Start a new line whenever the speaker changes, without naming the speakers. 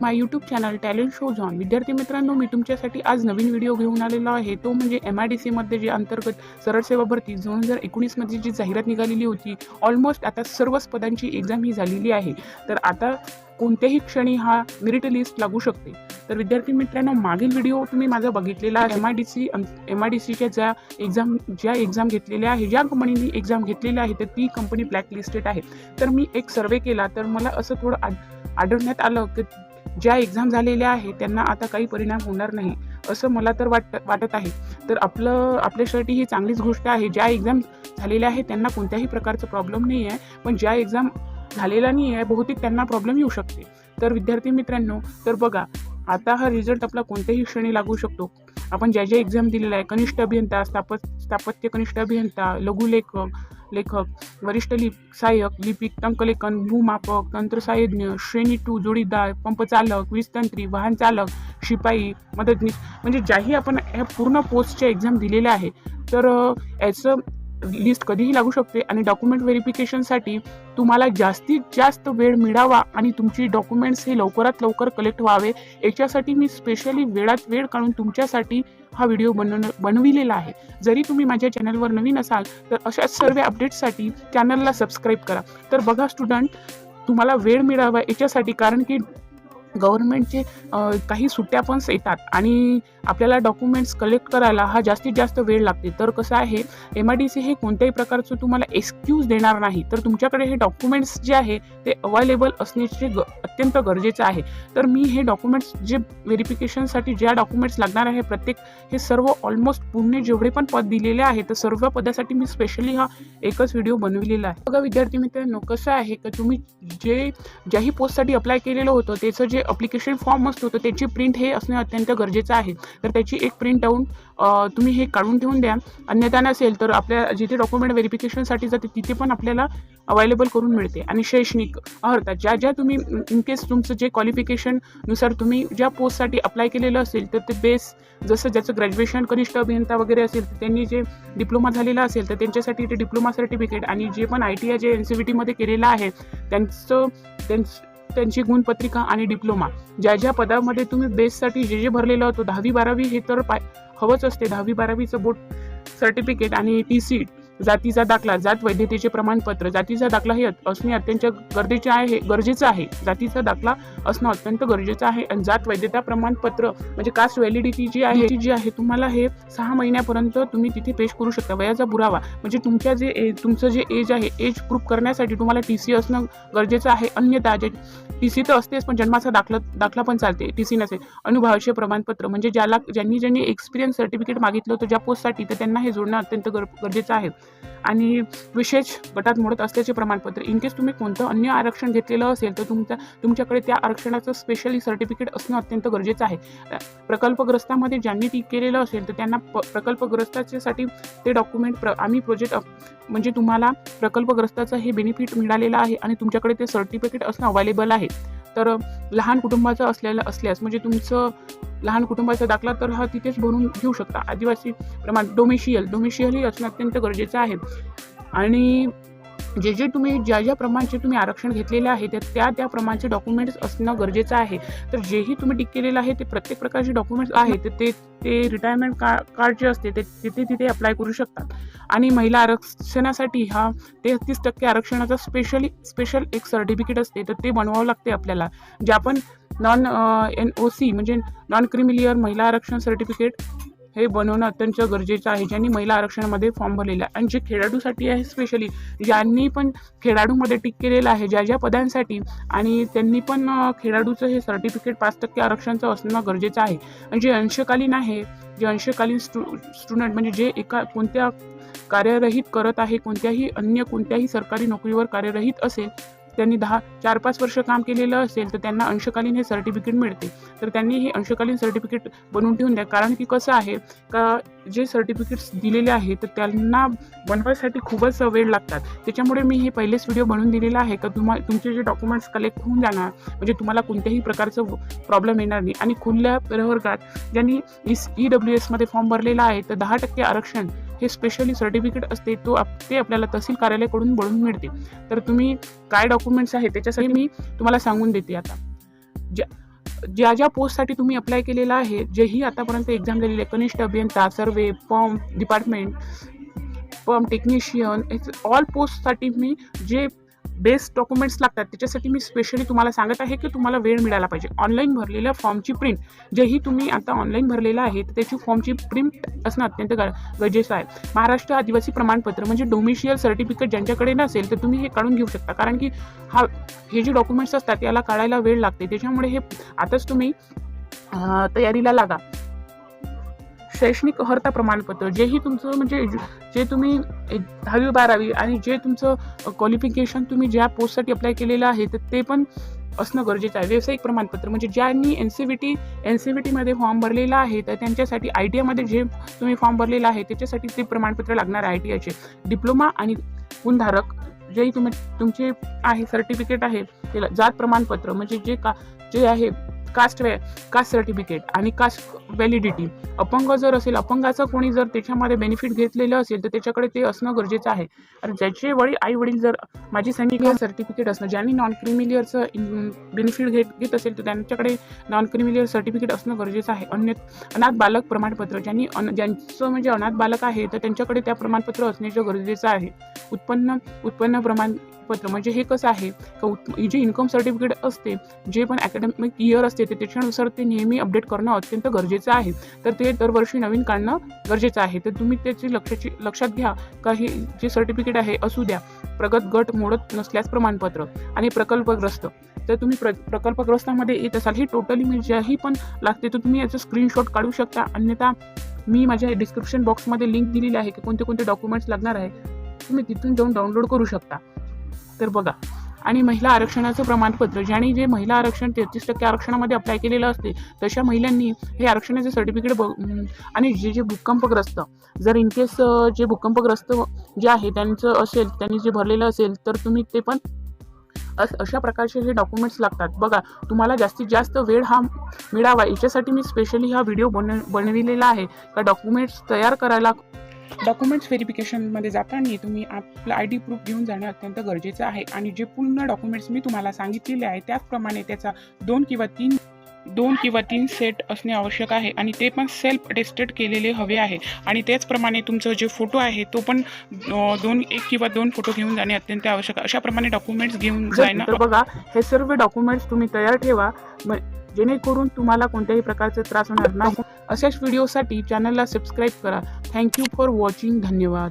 माय YouTube channel talent show झॉन. विद्यार्थी मित्रांनो, मी तुमच्यासाठी आज नवीन व्हिडिओ घेऊन आलेलो आहे. तो म्हणजे MIDCमध्ये जे अंतर्गत सरळ सेवा भरती 2019मध्ये जी जाहिरात निघालेली होती. ऑलमोस्ट आता सर्वच पदांची एक्झाम ही झालेली आहे. तर आता कोणत्याही क्षणी हा मेरिट लिस्ट लागू शकते. तर विद्यार्थी मित्रांनो, मागील व्हिडिओ तुम्ही माझा बघितलेला आहे. MIDCच्या ज्या एक्झाम घेतलेल्या आहे, ज्या कंपनीने एक्झाम घेतलेल्या आहे, तर ती कंपनी ब्लॅकलिस्टेड आहे. तर मी एक सर्वे केला, तर मला असं थोडं आढळण्यात आलं की ज्या एक्झाम झालेल्या आहे त्यांना आता काही परिणाम होणार नाही, असं मला तर वाटत आहे. तर आपल्यासाठी ही चांगलीच गोष्ट आहे. ज्या एक्झाम झालेल्या आहे त्यांना कोणत्याही प्रकारचा प्रॉब्लेम नाही आहे, पण ज्या एक्झाम झालेला नाही आहे बहुतेक त्यांना प्रॉब्लेम येऊ शकते. तर विद्यार्थी मित्रांनो, तर बघा, आता हा रिझल्ट आपला कोणत्याही क्षणी लागू शकतो. आपण ज्या एक्झाम दिलेला आहे, कनिष्ठ अभियंता, स्थापत्य कनिष्ठ अभियंता, लेखक, वरिष्ठ सहाय्यक, लिपिक, टंकलेखन, भूमापक, तंत्रसायज्ञ, श्रेणी 2, जोडीदार, पंपचालक, वीजतंत्री, वाहन चालक, शिपाई, मदतनीस, म्हणजे ज्याही आपण ह्या पूर्ण पोस्टच्या एक्झाम दिलेल्या आहे, तर याचं लिस्ट कधीही लागू शकते. आणि डॉक्युमेंट व्हेरिफिकेशनसाठी तुम्हाला जास्तीत जास्त वेळ मिळावा आणि तुमची डॉक्युमेंट्स हे लवकरात लवकर कलेक्ट व्हावे, याच्यासाठी मी स्पेशली वेळात वेळ काढून तुमच्यासाठी हा व्हिडिओ बनविलेला आहे. जरी तुम्ही माझ्या चॅनलवर नवीन असाल तर अशाच सर्व अपडेट्ससाठी चॅनलला सबस्क्राईब करा. तर बघा स्टुडंट, तुम्हाला वेळ मिळावा याच्यासाठी, कारण की गव्हर्नमेंटचे काही सुट्ट्या पण येतात आणि आपल्याला डॉक्युमेंट्स कलेक्ट करायला हा जास्तीत जास्त वेळ लागते. तर कसं आहे, MIDC हे कोणत्याही प्रकारचं तुम्हाला एक्सक्यूज देणार नाही. तर तुमच्याकडे हे डॉक्युमेंट्स जे आहे ते अवेलेबल असण्याचे अत्यंत गरजेचं आहे. तर मी हे डॉक्युमेंट्स जे व्हेरिफिकेशनसाठी ज्या डॉक्युमेंट्स लागणार आहे, हे सर्व ऑलमोस्ट पूर्ण जेवढे पण पद दिलेले आहे, तर सर्व पदासाठी मी स्पेशली हा एकच व्हिडिओ बनविलेला आहे. बघा विद्यार्थी मित्रांनो, कसं आहे की तुम्ही ज्याही पोस्टसाठी अप्लाय केलेलं होतं त्याचं जे अप्लिकेशन फॉर्म असतो तर त्याची प्रिंट हे असणे अत्यंत गरजेचं आहे. तर त्याची एक प्रिंट आऊट तुम्ही हे काढून ठेवून द्या. अन्यथा नसेल तर आपल्या जिथे डॉक्युमेंट व्हेरिफिकेशनसाठी जाते तिथे पण आपल्याला अवेलेबल करून मिळते. आणि शैक्षणिक अर्हता ज्या तुम्ही इनकेस तुमचं जे क्वालिफिकेशननुसार तुम्ही ज्या पोस्टसाठी अप्लाय केलेलं असेल, तर ते बेस जसं ज्याचं ग्रॅज्युएशन कनिष्ठ अभियंता वगैरे असेल, तर त्यांनी जे डिप्लोमा झालेला असेल तर त्यांच्यासाठी ते डिप्लोमा सर्टिफिकेट, आणि जे पण ITI जे NCVT केलेलं आहे त्यांची गुणपत्रिका आणि डिप्लोमा, ज्या पदामध्ये तुम्ही बेससाठी जे भरलेलं होतं 10वी-12वी हे तर हवंच असते. 10वी-12वीचं बोर्ड सर्टिफिकेट आणि TC, जातीचा दाखला, जात वैधतेचे प्रमाणपत्र, जातीचा दाखला हे असणे अत्यंत गरजेचं आहे. जातीचा दाखला असणं अत्यंत गरजेचं आहे. आणि जात वैधता प्रमाणपत्र म्हणजे कास्ट व्हॅलिडिटी जी आहे तुम्हाला हे 6 महिन्यापर्यंत तुम्ही तिथे पेश करू शकता. वयाचा पुरावा म्हणजे तुमचं जे एज आहे, एज प्रूफ करण्यासाठी तुम्हाला TC असणं गरजेचं आहे. अन्यथा TC तर असतेच, पण जन्माचा दाखला पण चालते, TC नसेल. अनुभवाचे प्रमाणपत्र म्हणजे ज्यांनी एक्सपिरियन्स सर्टिफिकेट मागितलं होतं ज्या पोस्टसाठी, तर त्यांना हे जोडणं अत्यंत गरजेचं आहे. आणि विशेष गटात मोडत असल्याचे प्रमाणपत्र. इनकेस तुम्ही कोणतं अन्य आरक्षण घेतलेलं असेल तर तुमच्याकडे त्या आरक्षणाचं स्पेशली सर्टिफिकेट असणं अत्यंत गरजेचं आहे. प्रकल्पग्रस्तामध्ये ज्यांनी टी केलेलं असेल तर त्यांना प्रकल्पग्रस्तासाठी ते डॉक्युमेंट आम्ही प्रोजेक्ट म्हणजे तुम्हाला प्रकल्पग्रस्ताचं हे बेनिफिट मिळालेलं आहे आणि तुमच्याकडे ते सर्टिफिकेट असणं अवेलेबल आहे. तर लहान कुटुंबाचं असल्यास म्हणजे तुमचं लहान कुटुंबाचा दाखला तर हा तिथेच बनवून घेऊ शकता. आदिवासी प्रमाण डोमिशियल ही असणं अत्यंत गरजेचं आहे. आणि ज्या प्रमाणचे तुम्ही आरक्षण घेतलेले आहे त्या प्रमाणचे डॉक्युमेंट्स असणं गरजेचं आहे. तर जेही तुम्ही टिक केलेलं आहे ते प्रत्येक प्रकारचे डॉक्युमेंट्स आहेत ते रिटायरमेंट कार्ड जे असते ते तिथे अप्लाय करू शकतात. आणि महिला आरक्षणासाठी हा 33% आरक्षणाचा स्पेशल एक सर्टिफिकेट असते, तर ते बनवावं लागते आपल्याला. जे आपण NOC म्हणजे नॉन क्रिमिलियर महिला आरक्षण सर्टिफिकेट हे बनवणं अत्यंत गरजेचं आहे, ज्यांनी महिला आरक्षणामध्ये फॉर्म भरलेला आहे. आणि जे खेळाडूसाठी आहे, स्पेशली ज्यांनी पण खेळाडूमध्ये टिक केलेलं आहे ज्या पदांसाठी, आणि त्यांनी पण खेळाडूचं हे सर्टिफिकेट 5% आरक्षणाचं असणं गरजेचं आहे. आणि जे अंशकालीन स्टुडंट म्हणजे जे कोणत्या कार्यरहित करत आहे, कोणत्याही सरकारी नोकरीवर कार्यरहित असेल, त्यांनी 4-5 वर्ष काम केलेलं असेल तर त्यांना अंशकालीन हे सर्टिफिकेट मिळते. तर त्यांनी हे अंशकालीन सर्टिफिकेट बनवून ठेवून द्या, कारण की कसं आहे का जे सर्टिफिकेट्स दिलेले आहे तर त्यांना बनवायसाठी खूपच वेळ लागतात. त्याच्यामुळे मी हे पहिलेच व्हिडिओ बनवून दिलेला आहे का तुमचे जे डॉक्युमेंट्स कलेक्ट होऊन जाणार, म्हणजे तुम्हाला कोणत्याही प्रकारचं प्रॉब्लेम येणार नाही. आणि खुल्या प्रवर्गात ज्यांनी EWS फॉर्म भरलेला आहे तर 10% आरक्षण हे स्पेशली सर्टिफिकेट असते, ते आपल्याला तहसील कार्यालयाकडून बनवून मिळते. तर तुम्ही काय डॉक्युमेंट्स आहेत त्याच्यासाठी मी तुम्हाला सांगून देते. आता ज्या ज्या पोस्टसाठी तुम्ही अप्लाय केलेला आहे, जेही आतापर्यंत एक्झाम दिलेली आहे, कनिष्ठ अभियंता, survey, form department, form technician, all पोस्टसाठी मी जे बेस्ट डॉक्युमेंट्स लागतात त्याच्यासाठी मी स्पेशली तुम्हाला सांगत आहे की तुम्हाला वेळ मिळाला पाहिजे. ऑनलाईन भरलेल्या फॉर्मची प्रिंट, जेही तुम्ही आता ऑनलाईन भरलेला आहे तर त्याची फॉर्मची प्रिंट असणं अत्यंत गरजेचं आहे. महाराष्ट्र आदिवासी प्रमाणपत्र म्हणजे डोमिशियल सर्टिफिकेट ज्यांच्याकडे नसेल तर तुम्ही हे काढून घेऊ शकता, कारण की हे जे डॉक्युमेंट्स असतात याला काढायला वेळ लागते. त्याच्यामुळे हे आताच तुम्ही तयारीला लागा. शैक्षणिक अर्हता प्रमाणपत्र, जेही तुमचं म्हणजे जे तुम्ही 10वी 12वी आणि जे तुमचं क्वालिफिकेशन तुम्ही ज्या पोस्टसाठी अप्लाय केलेलं आहे तर ते पण असणं गरजेचं आहे. व्यावसायिक प्रमाणपत्र म्हणजे ज्यांनी NCVT फॉर्म भरलेला आहे तर त्यांच्यासाठी ITIमध्ये जे तुम्ही फॉर्म भरलेला आहे त्याच्यासाठी ते प्रमाणपत्र लागणार आहे. ITIचे डिप्लोमा आणि गुणधारक जेही तुमचे आहे सर्टिफिकेट आहे त्याला जात प्रमाणपत्र म्हणजे जे आहे कास्ट सर्टिफिकेट आणि कास्ट व्हॅलिडिटी. अपंग जर असेल, अपंगाचं कोणी जर त्याच्यामध्ये बेनिफिट घेतलेलं असेल तर त्याच्याकडे ते असणं गरजेचं आहे. आणि ज्याचे आई वडील जर माझी सैनिक सर्टिफिकेट असणं, ज्यांनी नॉन क्रिमिलियरचं बेनिफिट घेत असेल तर त्यांच्याकडे नॉन क्रिमिलियर सर्टिफिकेट असणं गरजेचं आहे. अनाथ बालक प्रमाणपत्र, ज्यांचं म्हणजे अनाथ बालक आहे तर त्यांच्याकडे त्या प्रमाणपत्र असण्याचं गरजेचं आहे. उत्पन्न प्रमाणपत्र म्हणजे हे कसं आहे का जे इन्कम सर्टिफिकेट असते, जे पण अकॅडमिक इयर असते तर त्याच्यानुसार ते नेहमी अपडेट करणं अत्यंत गरजेचं आहे. तर ते दरवर्षी नवीन काढणं गरजेचं आहे. तर तुम्ही त्याची लक्षात घ्या का हे जे सर्टिफिकेट आहे असू द्या. प्रगत गट मोडत नसल्यास प्रमाणपत्र आणि प्रकल्पग्रस्त, तर तुम्ही प्रकल्पग्रस्तामध्ये येत असाल, ही टोटली म्हणजे ज्याही पण लागते तर तुम्ही याचं स्क्रीनशॉट काढू शकता. अन्यथा मी माझ्या डिस्क्रिप्शन बॉक्समध्ये लिंक दिलेली आहे की कोणते कोणते डॉक्युमेंट्स लागणार आहे, तुम्ही तिथून जाऊन डाउनलोड करू शकता. तर बघा. आणि महिला आरक्षणाचं प्रमाणपत्र, ज्यांनी जे महिला आरक्षण 33% आरक्षणामध्ये अप्लाय केलेलं असते तशा महिलांनी हे आरक्षणाचे सर्टिफिकेट आणि जे भूकंपग्रस्त, जर इनकेस जे भूकंपग्रस्त जे आहे त्यांचं असेल, त्यांनी जे भरलेलं असेल तर तुम्ही ते पण अशा प्रकारचे हे डॉक्युमेंट्स लागतात. बघा, तुम्हाला जास्तीत जास्त वेळ हा मिळावा याच्यासाठी मी स्पेशली हा व्हिडिओ बनविलेला आहे का डॉक्युमेंट्स तयार करायला. डॉक्युमेंट्स व्हेरिफिकेशनमध्ये जाताना तुम्ही आपलं ID प्रूफ घेऊन जाणं अत्यंत गरजेचं आहे. आणि जे पूर्ण डॉक्युमेंट्स मी तुम्हाला सांगितलेले आहे त्याचप्रमाणे त्याचा 2 किंवा 3 सेट असणे आवश्यक आहे आणि ते पण सेल्फ अटेस्टेड केलेले हवे आहे. आणि त्याचप्रमाणे तुमचं जे फोटो आहे तो पण 1 किंवा 2 फोटो घेऊन जाणे अत्यंत आवश्यक आहे. अशाप्रमाणे डॉक्युमेंट्स घेऊन जाणं. तर बघा, हे सर्व डॉक्युमेंट्स तुम्ही तयार ठेवा जेणेकरून तुम्हाला कोणत्याही प्रकारचा त्रास होणार नाही. अशाच व्हिडिओसाठी चॅनलला सबस्क्राईब करा. Thank you for watching. धन्यवाद.